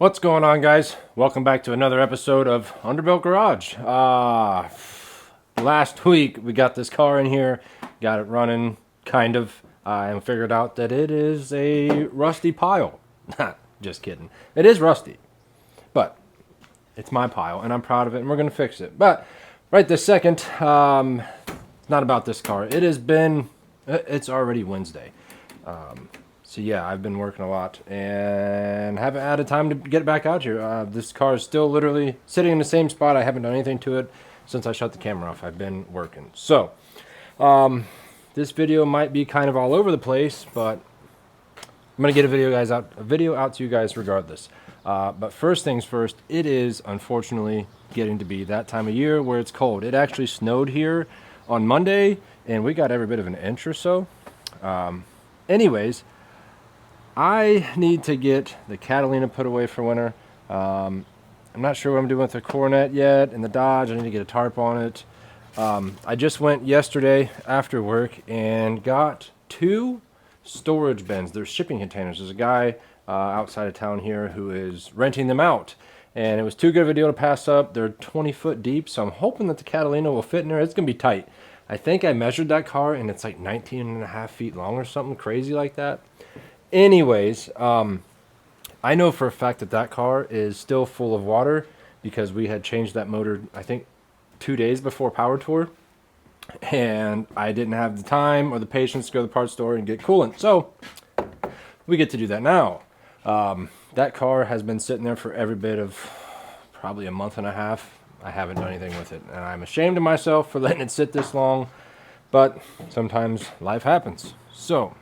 What's going on, guys? Welcome back to another episode of Underbuilt Garage. Last week we got this car in here, got it running, kind of, and figured out that it is a rusty pile. Just kidding. It is rusty, but it's my pile, and I'm proud of it, and we're going to fix it. But right this second, it's not about this car. It's already Wednesday. So yeah, I've been working a lot and haven't had time to get back out here. This car is still literally sitting in the same spot. I haven't done anything to it since I shut the camera off. I've been working. So this video might be kind of all over the place, but I'm gonna get a video out to you guys regardless. But first things first, it is unfortunately getting to be that time of year where it's cold. It actually snowed here on Monday, and we got every bit of an inch or so. Anyways, I need to get the Catalina put away for winter. I'm not sure what I'm doing with the Coolant yet, and the Dodge. I need to get a tarp on it. I just went yesterday after work and got 2 storage bins. They're shipping containers. There's a guy outside of town here who is renting them out, and it was too good of a deal to pass up. They're 20 foot deep, so I'm hoping that the Catalina will fit in there. It's going to be tight. I think I measured that car, and it's like 19.5 feet long or something crazy like that. Anyways, I know for a fact that that car is still full of water because we had changed that motor, I think, 2 days before Power Tour, and I didn't have the time or the patience to go to the parts store and get coolant. So we get to do that now. That car has been sitting there for every bit of probably a month and a half. I haven't done anything with it, and I'm ashamed of myself for letting it sit this long, but sometimes life happens. So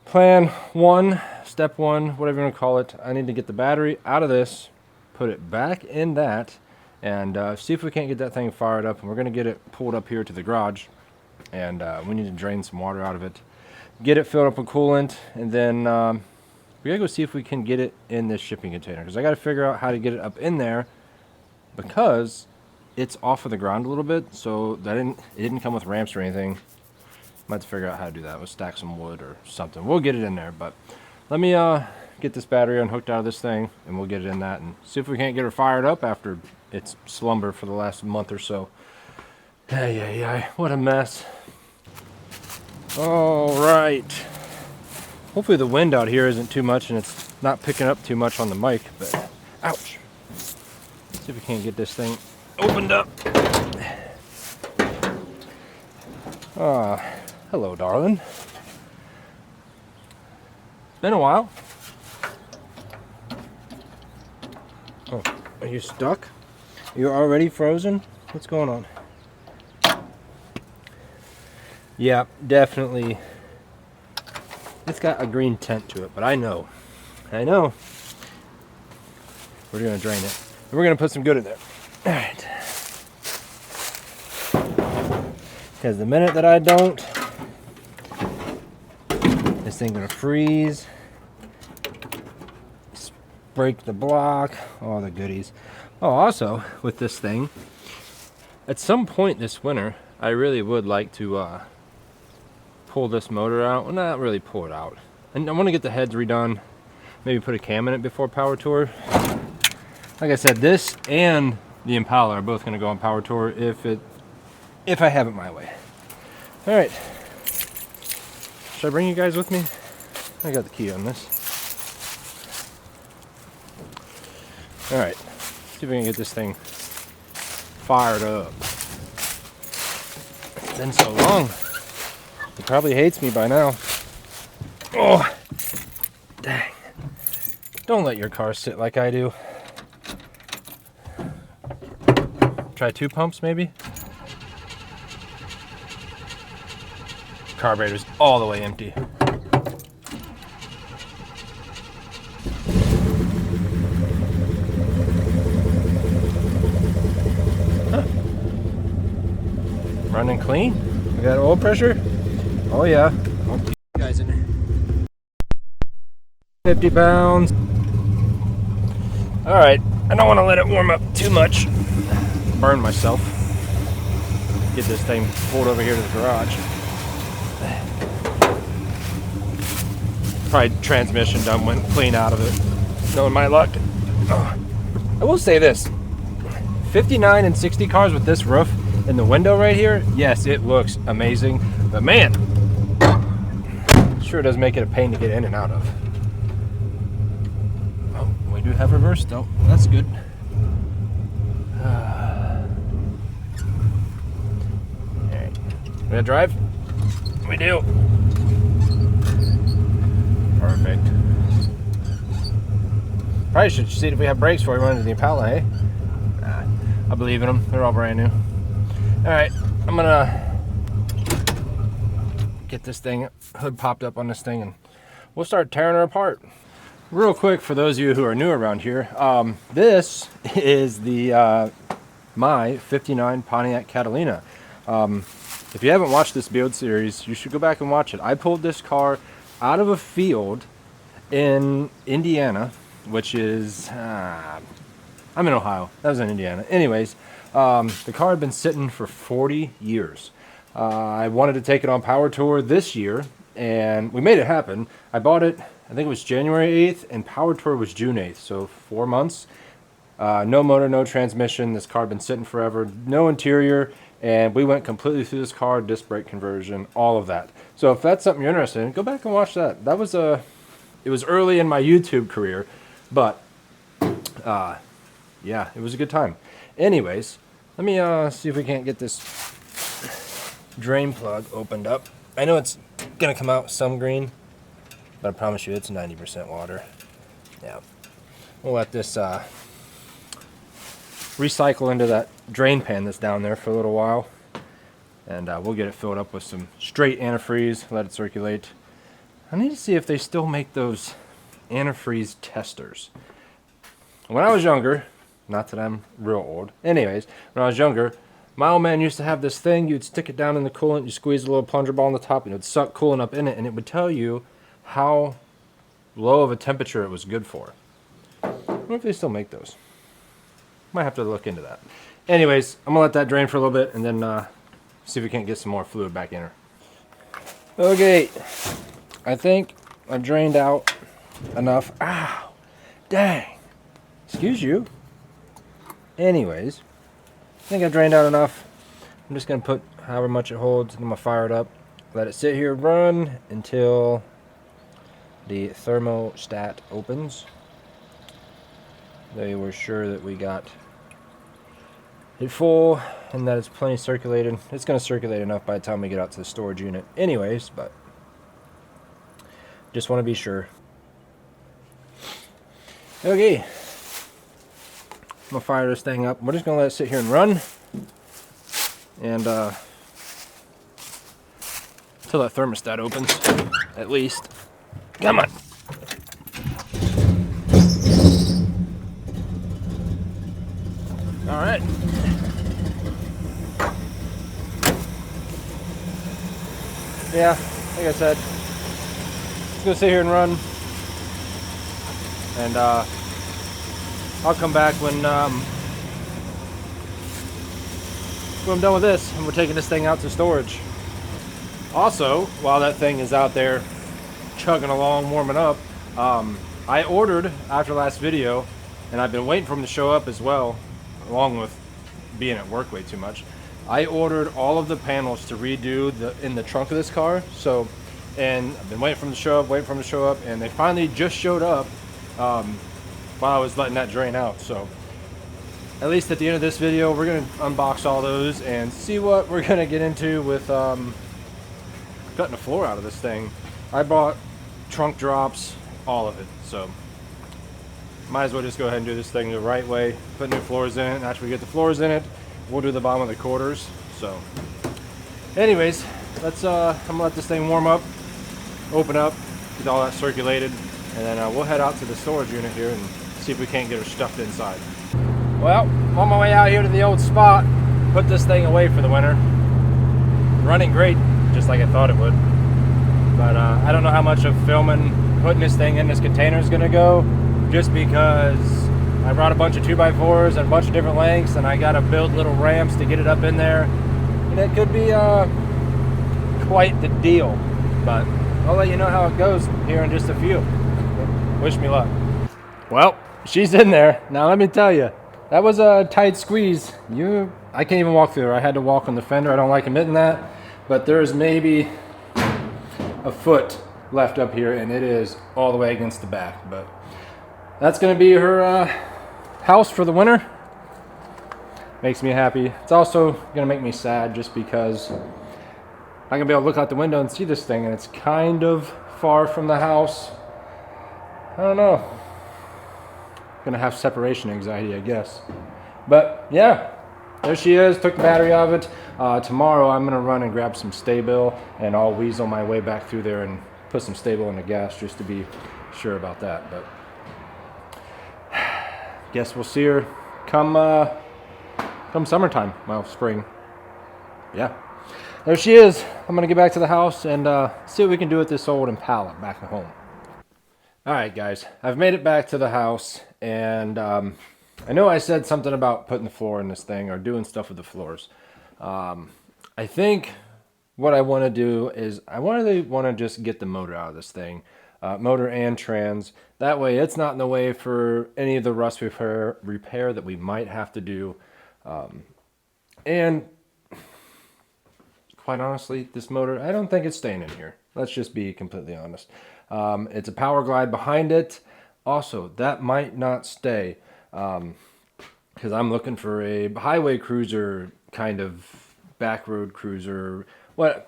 plan 1, step 1, whatever you want to call it, I need to get the battery out of this, put it back in that, and see if we can't get that thing fired up. And we're going to get it pulled up here to the garage, and we need to drain some water out of it, get it filled up with coolant, and then we got to go see if we can get it in this shipping container, because I got to figure out how to get it up in there, because it's off of the ground a little bit, so it didn't come with ramps or anything. Might have to figure out how to do that. We'll stack some wood or something. We'll get it in there, but let me get this battery unhooked out of this thing, and we'll get it in that and see if we can't get her fired up after its slumber for the last month or so. Hey, what a mess. All right. Hopefully the wind out here isn't too much and it's not picking up too much on the mic, but ouch. See if we can't get this thing opened up. Hello, darling. It's been a while. Oh, are you stuck? You're already frozen? What's going on? Yeah, definitely. It's got a green tint to it, but I know. We're going to drain it. And we're going to put some good in there. All right. Because the minute that I don't, this thing's gonna freeze, break the block, all the goodies. Oh, also with this thing, at some point this winter, I really would like to pull this motor out. Well, not really pull it out. And I want to get the heads redone. Maybe put a cam in it before Power Tour. Like I said, this and the Impala are both gonna go on Power Tour if I have it my way. All right. Should I bring you guys with me? I got the key on this. All right. See if we can get this thing fired up. It's been so long. He probably hates me by now. Oh, dang. Don't let your car sit like I do. Try 2 pumps maybe? Carburetor's all the way empty. Huh. Running clean? We got oil pressure? Oh yeah. I'll keep you guys in there. 50 pounds. Alright, I don't want to let it warm up too much. Burn myself. Get this thing pulled over here to the garage. Probably transmission done went clean out of it. knowing my luck. I will say this, 59 and 60 cars with this roof and the window right here, yes, it looks amazing, but man, sure does make it a pain to get in and out of. Oh, we do have reverse though, that's good. Alright, we gonna drive? We do. Perfect. Probably should see if we have brakes before we run into the Impala, eh? Nah, I believe in them. They're all brand new. Alright, I'm gonna get this thing, hood popped up on this thing, and we'll start tearing her apart. Real quick, for those of you who are new around here, this is the my 59 Pontiac Catalina. If you haven't watched this build series, you should go back and watch it. I pulled this car out of a field in Indiana, which is, I'm in Ohio. That was in Indiana. Anyways, the car had been sitting for 40 years. I wanted to take it on Power Tour this year, and we made it happen. I bought it, I think it was January 8th, and Power Tour was June 8th, so 4 months. No motor, no transmission. This car had been sitting forever, no interior, and we went completely through this car, disc brake conversion, all of that. So if that's something you're interested in, go back and watch that. That was it was early in my YouTube career, but yeah, it was a good time. Anyways, let me see if we can't get this drain plug opened up. I know it's gonna come out some green, but I promise you it's 90% water. Yeah, we'll let this recycle into that drain pan that's down there for a little while, and we'll get it filled up with some straight antifreeze, let it circulate. I need to see if they still make those antifreeze testers. When I was younger, not that I'm real old, anyways, when I was younger, my old man used to have this thing. You'd stick it down in the coolant, you squeeze a little plunger ball on the top, and it would suck coolant up in it, and it would tell you how low of a temperature it was good for. I wonder if they still make those. Might have to look into that. Anyways, I'm gonna let that drain for a little bit, and then see if we can't get some more fluid back in her. Okay, I think I drained out enough. Ow, dang. Excuse you. Anyways, I think I drained out enough. I'm just gonna put however much it holds, and I'm gonna fire it up. Let it sit here, run until the thermostat opens. They were sure that we got it full and that it's plenty circulated. It's going to circulate enough by the time we get out to the storage unit anyways, but just want to be sure. Okay, I'm going to fire this thing up. We're just going to let it sit here and run, and until that thermostat opens, at least. Come on. All right. Yeah, like I said, just gonna sit here and run, and I'll come back when I'm done with this, and we're taking this thing out to storage. Also, while that thing is out there chugging along, warming up, I ordered after last video, and I've been waiting for them to show up as well, along with being at work way too much. I ordered all of the panels to redo in the trunk of this car. So, and I've been waiting for them to show up, and they finally just showed up while I was letting that drain out. So at least at the end of this video, we're gonna unbox all those and see what we're gonna get into with cutting the floor out of this thing. I bought trunk drops, all of it, so might as well just go ahead and do this thing the right way, put new floors in it, and after we get the floors in it, we'll do the bottom of the quarters. So anyways, let's I'm gonna let this thing warm up, open up, get all that circulated, and then we'll head out to the storage unit here and see if we can't get her stuffed inside. Well, on my way out here to the old spot, put this thing away for the winter. Running great, just like I thought it would. But I don't know how much of filming putting this thing in this container is gonna go, just because I brought a bunch of 2x4s and a bunch of different lengths, and I gotta build little ramps to get it up in there, and it could be quite the deal. But I'll let you know how it goes here in just a few. Wish me luck. Well, she's in there. Now let me tell you, that was a tight squeeze. I can't even walk through there. I had to walk on the fender. I don't like admitting that, but there's maybe a foot left up here, and it is all the way against the back. But that's gonna be her house for the winter. Makes me happy. It's also gonna make me sad just because I'm gonna be able to look out the window and see this thing, and it's kind of far from the house. I don't know. Gonna have separation anxiety, I guess. But yeah, there she is. Took the battery out of it. Tomorrow I'm gonna run and grab some Sta-Bil, and I'll weasel my way back through there and put some Sta-Bil in the gas just to be sure about that. But guess we'll see her come summertime. Well, spring. Yeah, there she is. I'm gonna get back to the house and see what we can do with this old Impala back at home. Alright guys, I've made it back to the house, and I know I said something about putting the floor in this thing or doing stuff with the floors. I think what I want to do is I really want to just get the motor out of this thing. Motor and trans. That way it's not in the way for any of the rust repair that we might have to do. And quite honestly, this motor, I don't think it's staying in here. Let's just be completely honest. It's a power glide behind it. Also, that might not stay because I'm looking for a highway cruiser, kind of back road cruiser,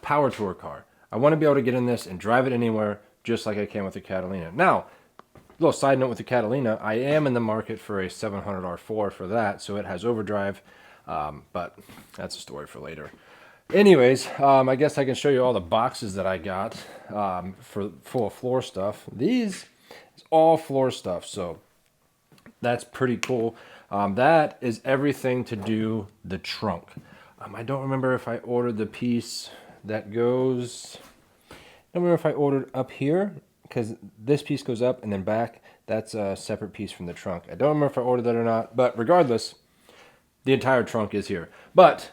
power tour car. I want to be able to get in this and drive it anywhere just like I can with the Catalina. Now, little side note with the Catalina, I am in the market for a 700R4 for that, so it has overdrive, but that's a story for later. Anyways, I guess I can show you all the boxes that I got full of floor stuff. These is all floor stuff, so that's pretty cool. That is everything to do the trunk. I don't remember if I ordered the piece that goes... I don't remember if I ordered up here, because this piece goes up and then back. That's a separate piece from the trunk. I don't remember if I ordered that or not, but regardless, the entire trunk is here. But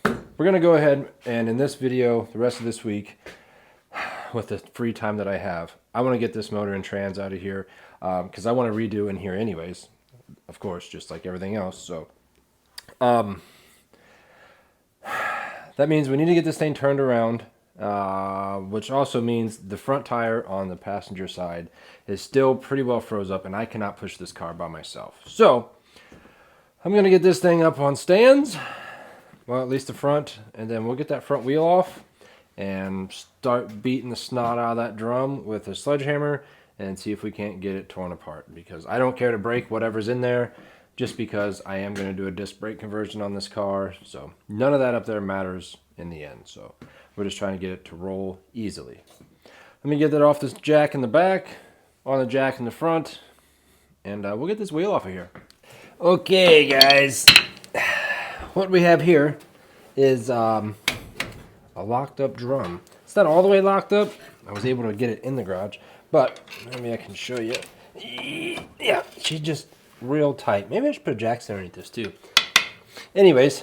we're going to go ahead and in this video, the rest of this week, with the free time that I have, I want to get this motor and trans out of here because I want to redo in here anyways, of course, just like everything else. So that means we need to get this thing turned around, which also means the front tire on the passenger side is still pretty well froze up, and I cannot push this car by myself. So I'm going to get this thing up on stands. Well, at least the front, and then we'll get that front wheel off and start beating the snot out of that drum with a sledgehammer and see if we can't get it torn apart, because I don't care to break whatever's in there just because I am going to do a disc brake conversion on this car. So none of that up there matters in the end. So we're just trying to get it to roll easily. Let me get that off this jack in the back, on the jack in the front, and we'll get this wheel off of here. Okay, guys. What we have here is a locked up drum. It's not all the way locked up. I was able to get it in the garage, but maybe I can show you. Yeah, she's just real tight. Maybe I should put a jackson underneath this too. Anyways,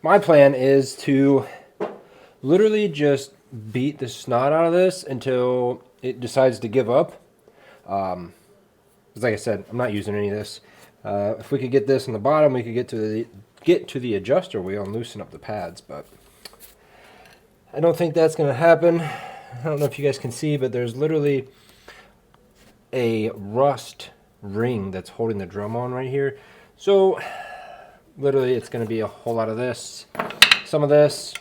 my plan is to literally just beat the snot out of this until it decides to give up. Because like I said, I'm not using any of this. If we could get this on the bottom, we could get to the adjuster wheel and loosen up the pads, but I don't think that's going to happen. I don't know if you guys can see, but there's literally a rust ring that's holding the drum on right here. So literally it's going to be a whole lot of this, some of this,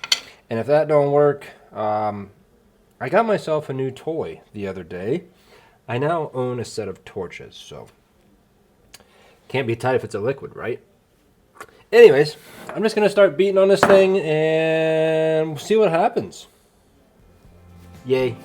and if that don't work, I got myself a new toy the other day. I now own a set of torches, so can't be tight if it's a liquid, right? Anyways, I'm just going to start beating on this thing and see what happens. Yay.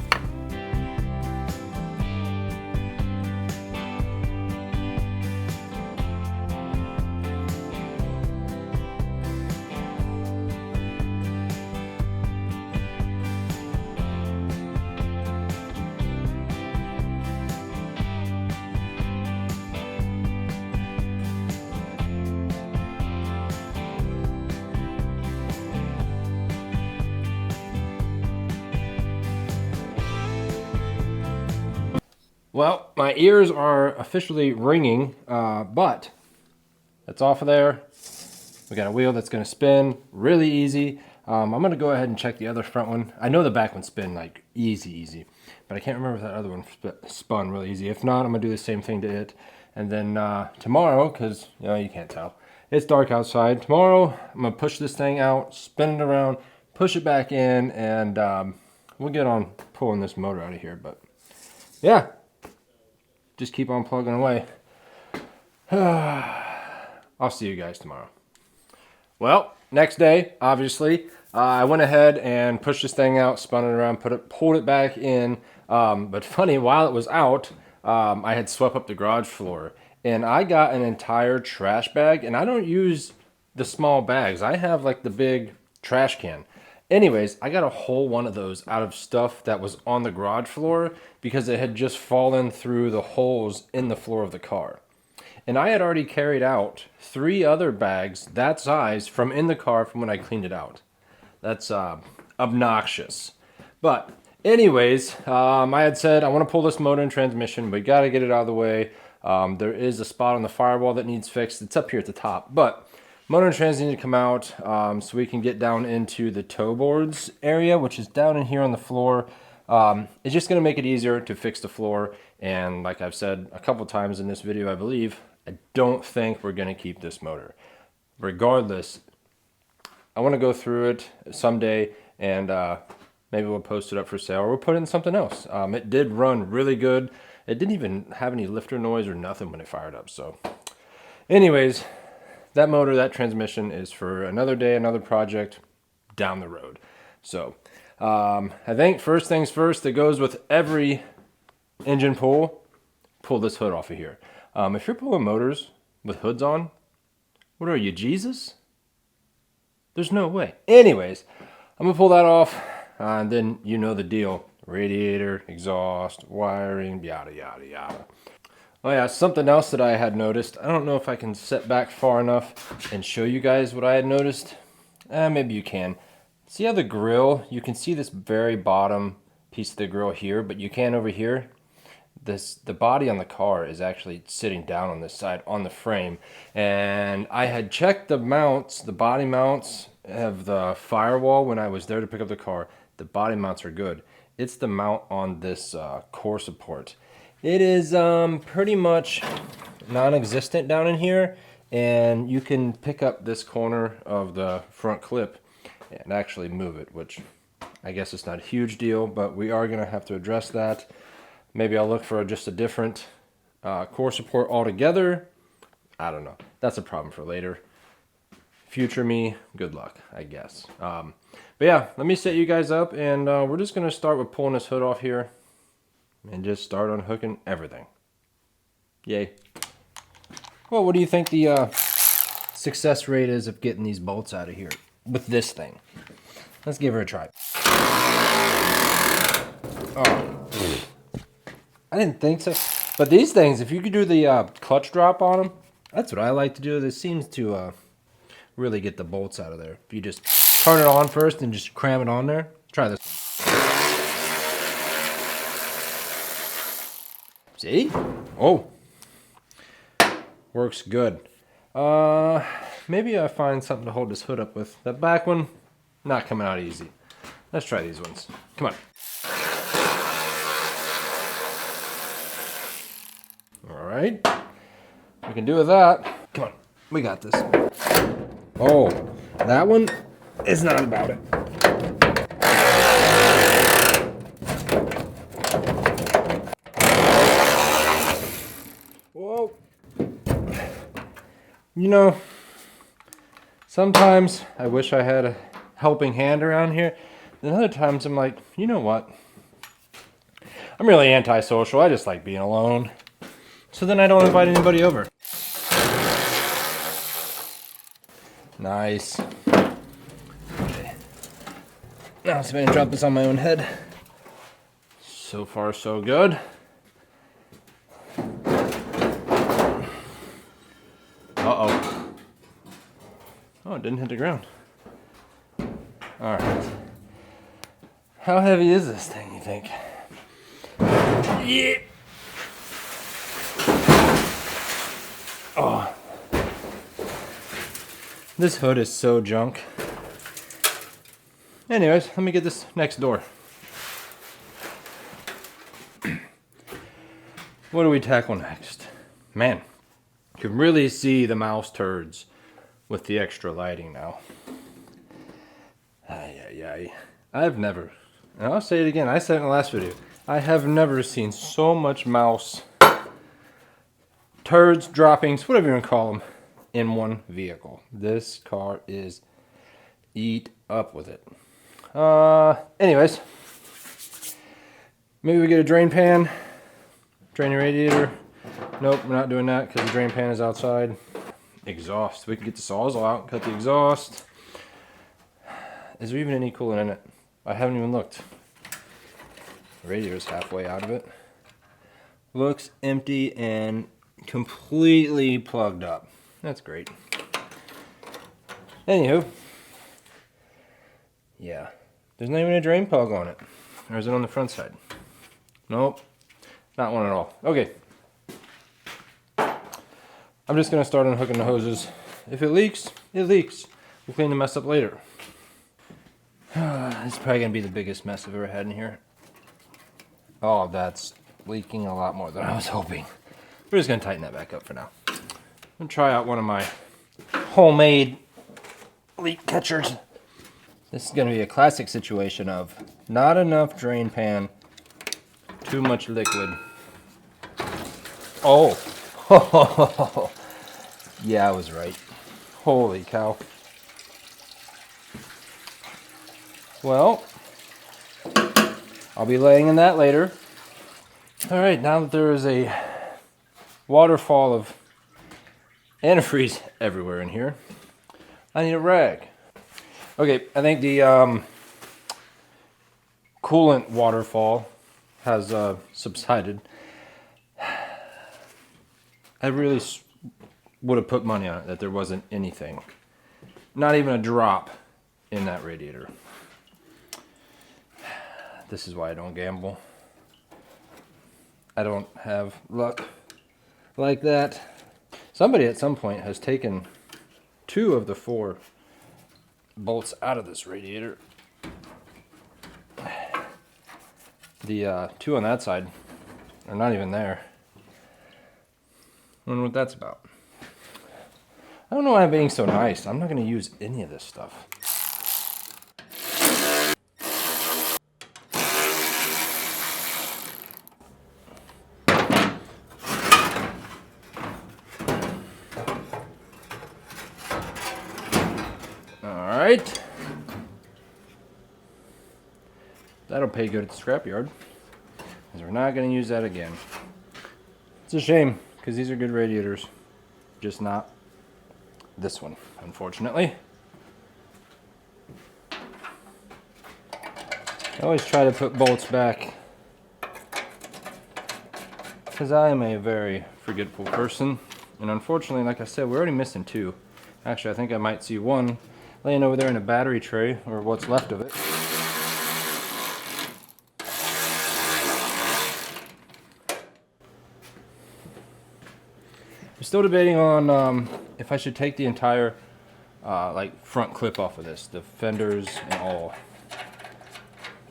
Well, my ears are officially ringing, but it's off of there. We got a wheel that's going to spin really easy. I'm going to go ahead and check the other front one. I know the back one spin like easy, but I can't remember if that other one spun really easy. If not, I'm going to do the same thing to it. And then tomorrow, because you can't tell, it's dark outside. Tomorrow, I'm going to push this thing out, spin it around, push it back in, and we'll get on pulling this motor out of here. But yeah, just keep on plugging away. I'll see you guys tomorrow. Well, next day, obviously, I went ahead and pushed this thing out, spun it around, pulled it back in. But funny, while it was out, I had swept up the garage floor, and I got an entire trash bag. And I don't use the small bags. I have like the big trash can. Anyways, I got a whole one of those out of stuff that was on the garage floor because it had just fallen through the holes in the floor of the car. And I had already carried out 3 other bags that size from in the car from when I cleaned it out. That's obnoxious. But anyways, I had said I want to pull this motor and transmission. We got to get it out of the way. There is a spot on the firewall that needs fixed. It's up here at the top. But motor and trans need to come out so we can get down into the toe boards area, which is down in here on the floor. It's just going to make it easier to fix the floor. And like I've said a couple times in this video, I believe, I don't think we're going to keep this motor. Regardless, I want to go through it someday and maybe we'll post it up for sale or we'll put it in something else. It did run really good. It didn't even have any lifter noise or nothing when it fired up. So anyways, that motor, that transmission is for another day, another project down the road. So I think first things first, it goes with every engine pull this hood off of here. If you're pulling motors with hoods on, what are you, Jesus? There's no way. Anyways, I'm going to pull that off, and then you know the deal. Radiator, exhaust, wiring, yada, yada, yada. Oh yeah, something else that I had noticed. I don't know if I can set back far enough and show you guys what I had noticed. Maybe you can. See how the grill, you can see this very bottom piece of the grill here, but you can over here. The body on the car is actually sitting down on this side on the frame, and I had checked the mounts, the body mounts of the firewall when I was there to pick up the car. The body mounts are good. It's the mount on this core support. It is pretty much non-existent down in here, and you can pick up this corner of the front clip and actually move it, which I guess it's not a huge deal, but we are going to have to address that. Maybe I'll look for just a different core support altogether. I don't know. That's a problem for later. Future me, good luck, I guess. But yeah, let me set you guys up, and we're just going to start with pulling this hood off here and just start unhooking everything. Yay. Well, what do you think the success rate is of getting these bolts out of here with this thing? Let's give her a try. Oh. I didn't think so. But these things, if you could do the clutch drop on them, that's what I like to do. This seems to really get the bolts out of there. If you just turn it on first and just cram it on there. Try this one. See? Oh. Works good. Maybe I find something to hold this hood up with. That back one, not coming out easy. Let's try these ones. Come on. Alright, we can do with that. Come on, we got this. Oh, that one is not about it. Whoa. You know, sometimes I wish I had a helping hand around here. And other times I'm like, you know what? I'm really antisocial. I just like being alone. So then I don't invite anybody over. Nice. Okay. Now I'm going to drop this on my own head. So far, so good. Uh-oh. Oh, it didn't hit the ground. Alright. How heavy is this thing, you think? Yeah. Oh, this hood is so junk. Anyways, let me get this next door. What do we tackle next? Man, you can really see the mouse turds with the extra lighting now. I've never, and I'll say it again, I said it in the last video, I have never seen so much mouse turds, droppings, whatever you want to call them, in one vehicle. This car is eat up with it. Anyways, maybe we get a drain pan, drain the radiator. Nope, we're not doing that because the drain pan is outside. Exhaust, we can get the Sawzall out, cut the exhaust. Is there even any coolant in it? I haven't even looked. The radiator's halfway out of it. Looks empty and completely plugged up. That's great. Anywho, yeah, there's not even a drain plug on it. Or is it on the front side? Nope, not one at all. Okay, I'm just gonna start unhooking the hoses. If it leaks, it leaks. We'll clean the mess up later. This is probably gonna be the biggest mess I've ever had in here. Oh, that's leaking a lot more than I was hoping. We're just gonna tighten that back up for now. I'm gonna try out one of my homemade leak catchers. This is gonna be a classic situation of not enough drain pan, too much liquid. Oh, yeah, I was right. Holy cow. Well, I'll be laying in that later. All right, now that there is a waterfall of antifreeze everywhere in here, I need a rag. Okay, I think the coolant waterfall has subsided. I really would have put money on it that there wasn't anything, not even a drop in that radiator. This is why I don't gamble. I don't have luck like that. Somebody at some point has taken 2 of the 4 bolts out of this radiator. The 2 on that side are not even there. I wonder what that's about. I don't know why I'm being so nice. I'm not going to use any of this stuff. Alright. That'll pay good at the scrapyard, because we're not going to use that again. It's a shame, because these are good radiators. Just not this one, unfortunately. I always try to put bolts back, because I am a very forgetful person. And unfortunately, like I said, we're already missing 2. Actually, I think I might see 1 laying over there in a battery tray, or what's left of it. I'm still debating on if I should take the entire like front clip off of this, the fenders and all.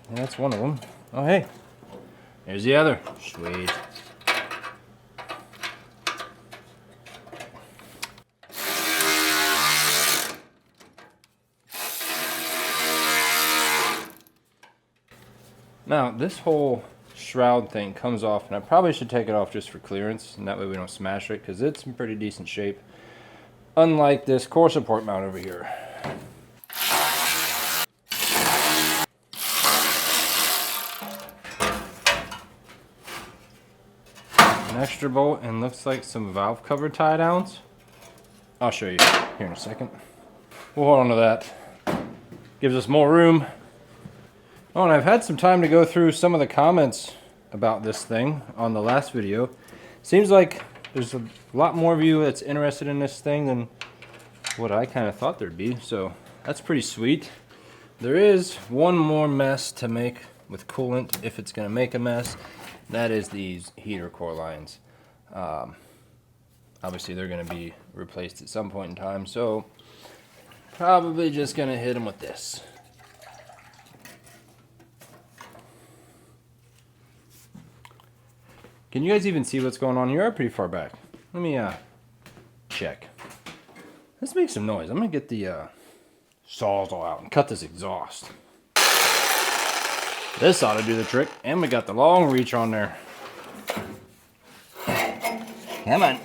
And that's one of them. Oh hey, there's the other. Sweet. Now, this whole shroud thing comes off, and I probably should take it off just for clearance, and that way we don't smash it, because it's in pretty decent shape. Unlike this core support mount over here. An extra bolt, and looks like some valve cover tie downs. I'll show you here in a second. We'll hold on to that. Gives us more room. Oh, and I've had some time to go through some of the comments about this thing on the last video. Seems like there's a lot more of you that's interested in this thing than what I kind of thought there'd be, so that's pretty sweet. There is one more mess to make with coolant if it's going to make a mess. That is these heater core lines. I obviously they're going to be replaced at some point in time, so probably just going to hit them with this. Can you guys even see what's going on? You're pretty far back. Let me check. Let's make some noise. I'm going to get the Sawzall out and cut this exhaust. This ought to do the trick. And we got the long reach on there. Come on.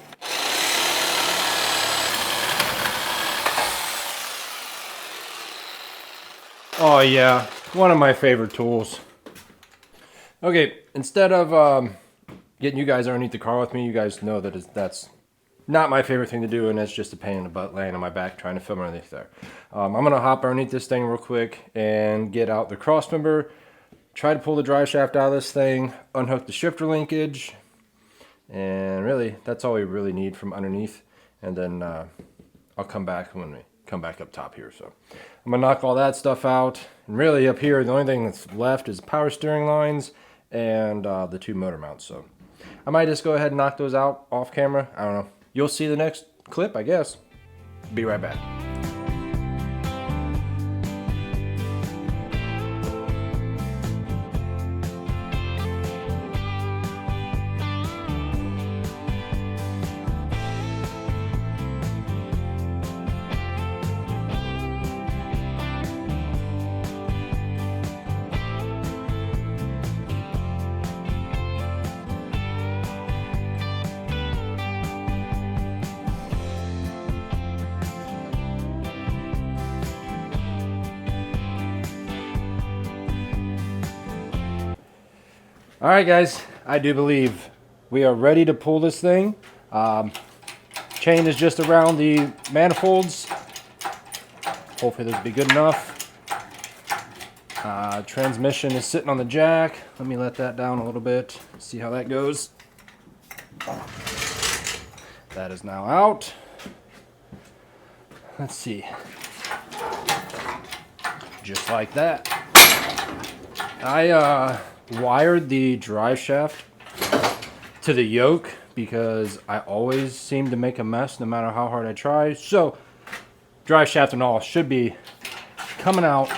Oh yeah, one of my favorite tools. Okay, instead of getting you guys underneath the car with me, you guys know that that's not my favorite thing to do, and it's just a pain in the butt laying on my back trying to film underneath there. I'm going to hop underneath this thing real quick and get out the cross member, try to pull the drive shaft out of this thing, unhook the shifter linkage, and really, that's all we really need from underneath. And then I'll come back when we come back up top here. So I'm going to knock all that stuff out. And really up here, the only thing that's left is power steering lines and the 2 motor mounts. So I might just go ahead and knock those out off camera. I don't know. You'll see the next clip, I guess. Be right back. All right, guys, I do believe we are ready to pull this thing. Chain is just around the manifolds. Hopefully this will be good enough. Transmission is sitting on the jack. Let me let that down a little bit. See how that goes. That is now out. Let's see. Just like that. I wired the drive shaft to the yoke because I always seem to make a mess no matter how hard I try. So drive shaft and all should be coming out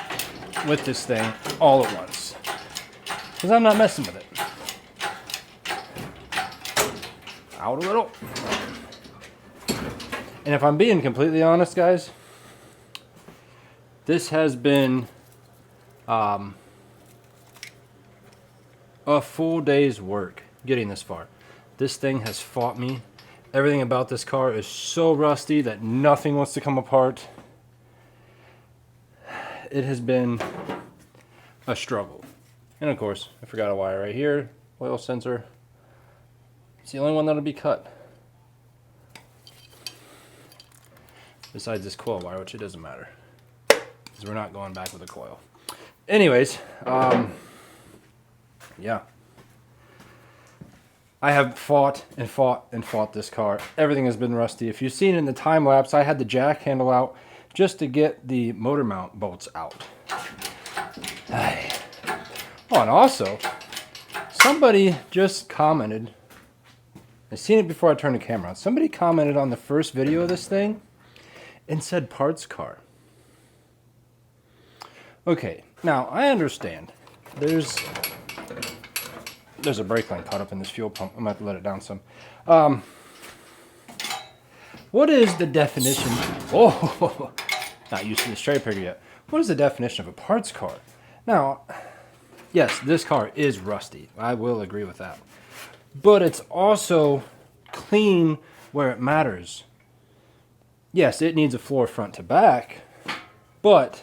with this thing all at once because I'm not messing with it. Out a little. And if I'm being completely honest, guys, this has been a full day's work getting this far. This thing has fought me. Everything about this car is so rusty that nothing wants to come apart. It has been a struggle. And of course, I forgot a wire right here. Oil sensor. It's the only one that'll be cut. Besides this coil wire, which it doesn't matter, because we're not going back with a coil. Anyways, yeah. I have fought and fought and fought this car. Everything has been rusty. If you've seen in the time lapse, I had the jack handle out just to get the motor mount bolts out. Oh, and also, somebody just commented. I seen it before I turned the camera on. Somebody commented on the first video of this thing and said parts car. Okay, now I understand. There's a brake line caught up in this fuel pump. I'm going to have to let it down some. What is the definition? Oh, not used to this cherry picker yet. What is the definition of a parts car? Now, yes, this car is rusty. I will agree with that. But it's also clean where it matters. Yes, it needs a floor front to back. But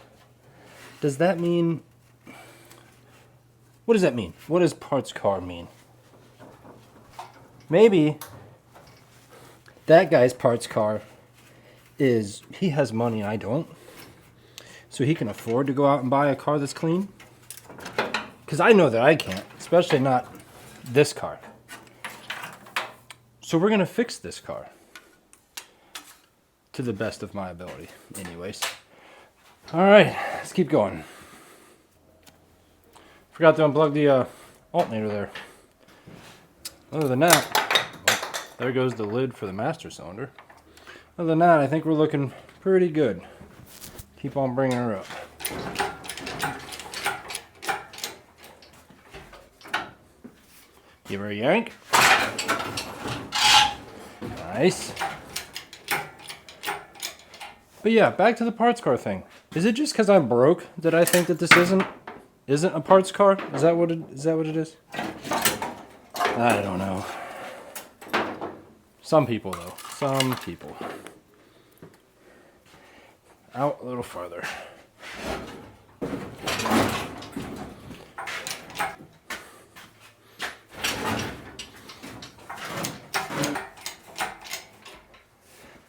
does that mean... What does that mean? What does parts car mean? Maybe that guy's parts car is, he has money, I don't. So he can afford to go out and buy a car that's clean. Because I know that I can't, especially not this car. So we're going to fix this car to the best of my ability. Anyways. All right, let's keep going. Forgot to unplug the alternator there. Other than that, There goes the lid for the master cylinder. Other than that, I think we're looking pretty good. Keep on bringing her up. Give her a yank. Nice. But yeah, back to the parts car thing. Is it just because I'm broke that I think that this isn't a parts car? Is that what it is? I don't know. Some people though. Some people. Out a little farther.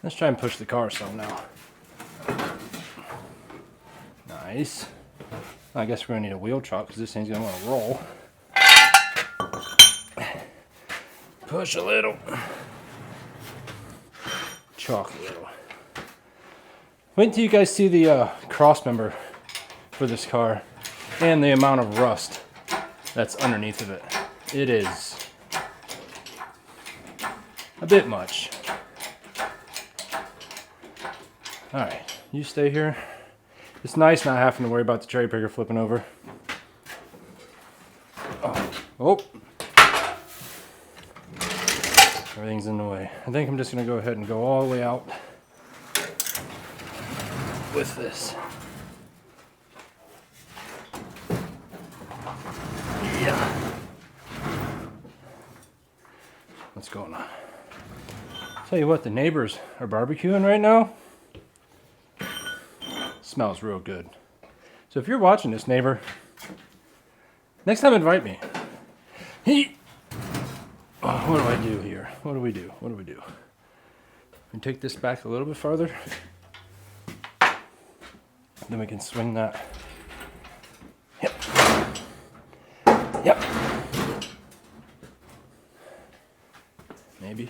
Let's try and push the car some now. Nice. I guess we're gonna need a wheel chuck because this thing's gonna want to roll. Push a little. Chuck a little. Wait until you guys see the cross member for this car and the amount of rust that's underneath of it. It is a bit much. Alright, you stay here. It's nice not having to worry about the cherry picker flipping over. Oh. Everything's in the way. I think I'm just going to go ahead and go all the way out with this. Yeah. What's going on? Tell you what, the neighbors are barbecuing right now. Smells real good. So if you're watching this, neighbor, next time invite me. What do I do here? What do we do? What do we do? We take this back a little bit farther. Then we can swing that. Yep. Yep. Maybe.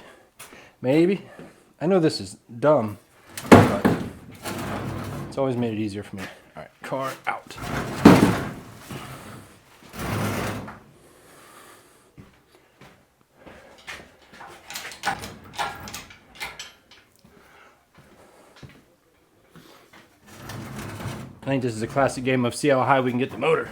Maybe. I know this is dumb, but it's always made it easier for me. All right, car out. I think this is a classic game of see how high we can get the motor.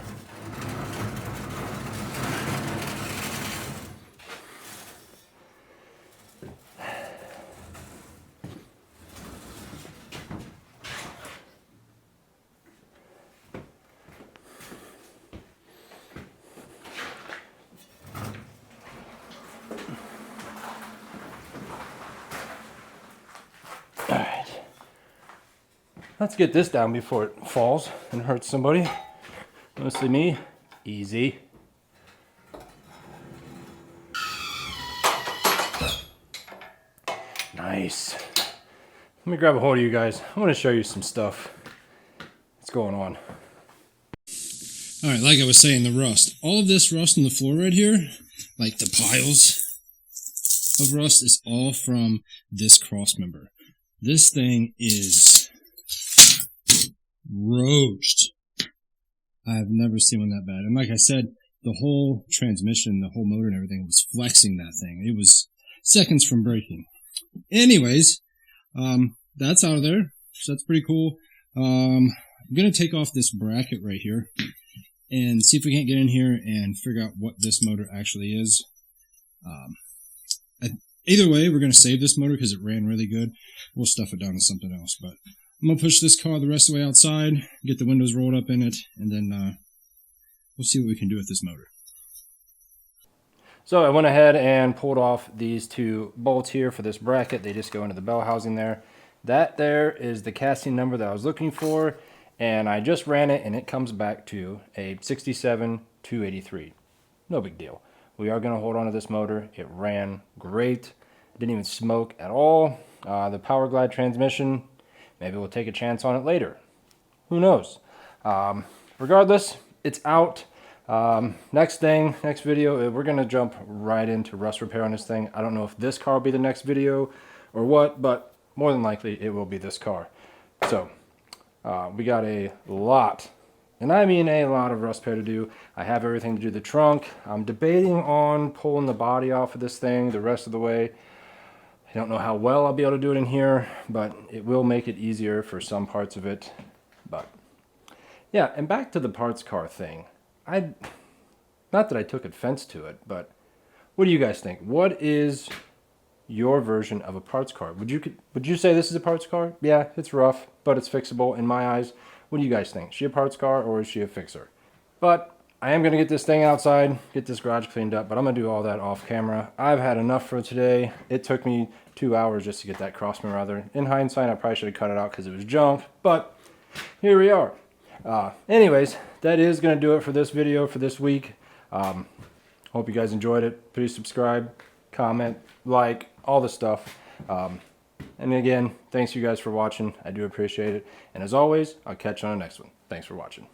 Let's get this down before it falls and hurts somebody. Mostly me. Easy. Nice. Let me grab a hold of you guys. I want to show you some stuff that's going on. Alright, like I was saying, the rust. All of this rust on the floor right here, like the piles of rust, is all from this cross member. This thing is roached. I've never seen one that bad. And like I said, the whole transmission, the whole motor and everything was flexing that thing. It was seconds from breaking. Anyways, that's out of there. So that's pretty cool. I'm going to take off this bracket right here and see if we can't get in here and figure out what this motor actually is. Either way, we're going to save this motor because it ran really good. We'll stuff it down to something else, but I'm going to push this car the rest of the way outside, get the windows rolled up in it, and then we'll see what we can do with this motor. So I went ahead and pulled off these two bolts here for this bracket. They just go into the bell housing there. That there is the casting number that I was looking for, and I just ran it, and it comes back to a 67-283. No big deal. We are going to hold on to this motor. It ran great. Didn't even smoke at all. The Power Glide transmission, maybe we'll take a chance on it later. Who knows? Regardless, it's out. Next video, we're going to jump right into rust repair on this thing. I don't know if this car will be the next video or what, but more than likely it will be this car. So, we got a lot, and I mean a lot of rust repair to do. I have everything to do the trunk. I'm debating on pulling the body off of this thing the rest of the way. I don't know how well I'll be able to do it in here, but it will make it easier for some parts of it. But yeah, and back to the parts car thing. Not that I took offense to it, but what do you guys think? What is your version of a parts car? Would you say this is a parts car? Yeah, it's rough, but it's fixable in my eyes. What do you guys think? Is she a parts car or is she a fixer? But I am going to get this thing outside, get this garage cleaned up, but I'm going to do all that off camera. I've had enough for today. It took me 2 hours just to get that cross member. In hindsight, I probably should have cut it out because it was junk, but here we are. Anyways, that is going to do it for this video for this week. Hope you guys enjoyed it. Please subscribe, comment, like, all the stuff. And again, thanks you guys for watching. I do appreciate it. And as always, I'll catch you on the next one. Thanks for watching.